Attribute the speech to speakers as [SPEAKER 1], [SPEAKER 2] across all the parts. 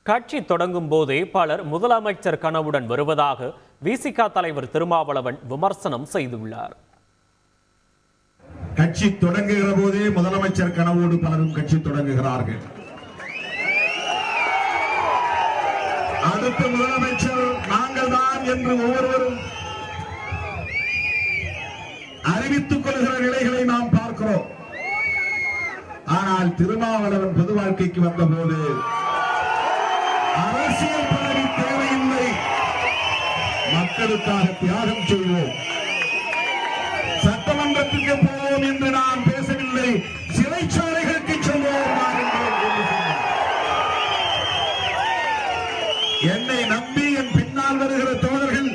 [SPEAKER 1] கட்சி தொடங்கும் போதே பலர் முதலமைச்சர் கனவுடன் வருவதாக விசிக தலைவர் திருமாவளவன் விமர்சனம் செய்துள்ளார்.
[SPEAKER 2] கட்சி தொடங்குகிற போதே முதலமைச்சர் கனவோடு பலரும் கட்சி தொடங்குகிறார்கள். அடுத்த முதலமைச்சர் நாங்கள் தான் என்று ஒவ்வொருவரும் அறிவித்துக் கொள்கிற நிலைகளை நாம் பார்க்கிறோம். ஆனால் திருமாவளவன் பொது வாழ்க்கைக்கு வந்தபோது அரசியல் பதவி தேவையில்லை, மக்களுக்காக தியாகம் செய்வோம், சட்டமன்றத்துக்கு போவோம் என்று நான் பேசவில்லை, சிறைச்சாலைகளுக்கு செல்வோம். என்னை நம்பி என் பின்னால் வருகிற தோழர்கள்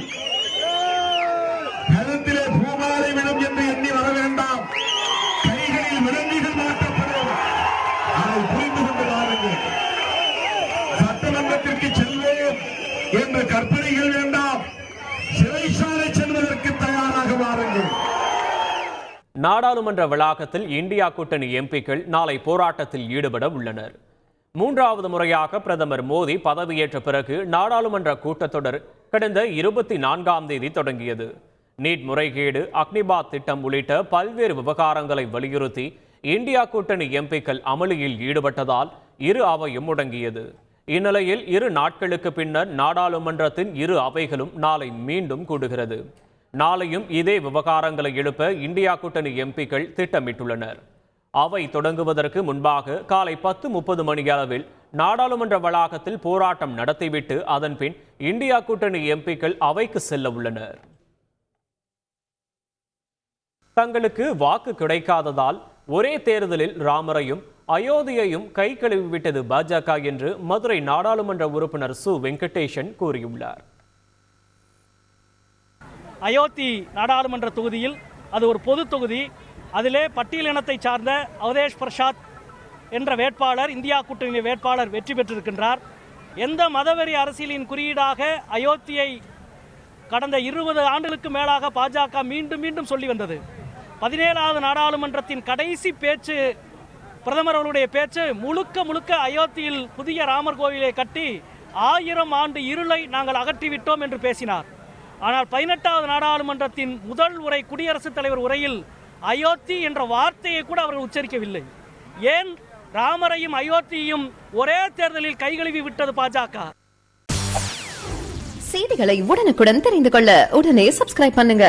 [SPEAKER 2] கருத்திலே பூமாலை விடும் என்று எண்ணி வர வேண்டாம். கைகளில் விலங்குகள் மாற்றப்படும், அதை புரிந்து கொண்டு வாருங்கள். சட்டமன்றத்திற்கு செல்வோம் என்ற கற்பனைகள் வேண்டாம், சிறைச்சாலை செல்வதற்கு தயாராக வாருங்கள்.
[SPEAKER 1] நாடாளுமன்ற வளாகத்தில் இந்தியா கூட்டணி எம்பிக்கள் நாளை போராட்டத்தில் ஈடுபட உள்ளனர். மூன்றாவது முறையாக பிரதமர் மோடி பதவியேற்ற பிறகு நாடாளுமன்ற கூட்டத்தொடர் கடந்த 24ஆம் தேதி தொடங்கியது. நீட் முறைகேடு, அக்னிபாத் திட்டம் உள்ளிட்ட பல்வேறு விவகாரங்களை வலியுறுத்தி இந்தியா கூட்டணி எம்பிக்கள் அமளியில் ஈடுபட்டதால் இரு அவையும் முடங்கியது. இந்நிலையில் 2 நாட்களுக்கு பின்னர் நாடாளுமன்றத்தின் 2 அவைகளும் நாளை மீண்டும் கூடுகிறது. நாளையும் இதே விவகாரங்களை எழுப்ப இந்தியா கூட்டணி எம்பிக்கள் திட்டமிட்டுள்ளனர். அவை தொடங்குவதற்கு முன்பாக காலை 10:30 மணியளவில் நாடாளுமன்ற வளாகத்தில் போராட்டம் நடத்திவிட்டு அதன்பின் இந்தியா கூட்டணி எம்பிக்கள் அவைக்கு செல்ல உள்ளனர். தங்களுக்கு வாக்கு கிடைக்காததால் ஒரே தேர்தலில் ராமரையும் அயோத்தியையும் கை கழுவிவிட்டது பாஜக என்று மதுரை நாடாளுமன்ற உறுப்பினர் சு வெங்கடேசன் கூறியுள்ளார்.
[SPEAKER 3] அயோத்தி நாடாளுமன்ற தொகுதியில் அது ஒரு பொது தொகுதி. அதிலே பட்டியலினத்தை சார்ந்த அவதேஷ் பிரசாத் என்ற வேட்பாளர், இந்தியா கூட்டணி வேட்பாளர் வெற்றி பெற்றிருக்கின்றார். எந்த மதவெறி அரசியலின் குறியீடாக அயோத்தியை கடந்த 20 ஆண்டுகளுக்கு மேலாக பாஜக மீண்டும் மீண்டும் சொல்லி வந்தது. 17வது நாடாளுமன்றத்தின் கடைசி பேச்சு, பிரதமர் அவருடைய பேச்சு முழுக்க அயோத்தியில் புதிய ராமர் கோவிலை கட்டி 1000 ஆண்டு இருளை நாங்கள் அகற்றிவிட்டோம் என்று பேசினார். ஆனால் 18வது நாடாளுமன்றத்தின் முதல் உரை, குடியரசுத் தலைவர் உரையில் அயோத்தி என்ற வார்த்தையை கூட அவர்கள் உச்சரிக்கவில்லை. ஏன் ராமரையும் அயோத்தியையும் ஒரே தேர்தலில் கைகழுவி விட்டது பாஜக?
[SPEAKER 4] செய்திகளை உடனுக்குடன் தெரிந்து கொள்ள உடனே சப்ஸ்கிரைப் பண்ணுங்க.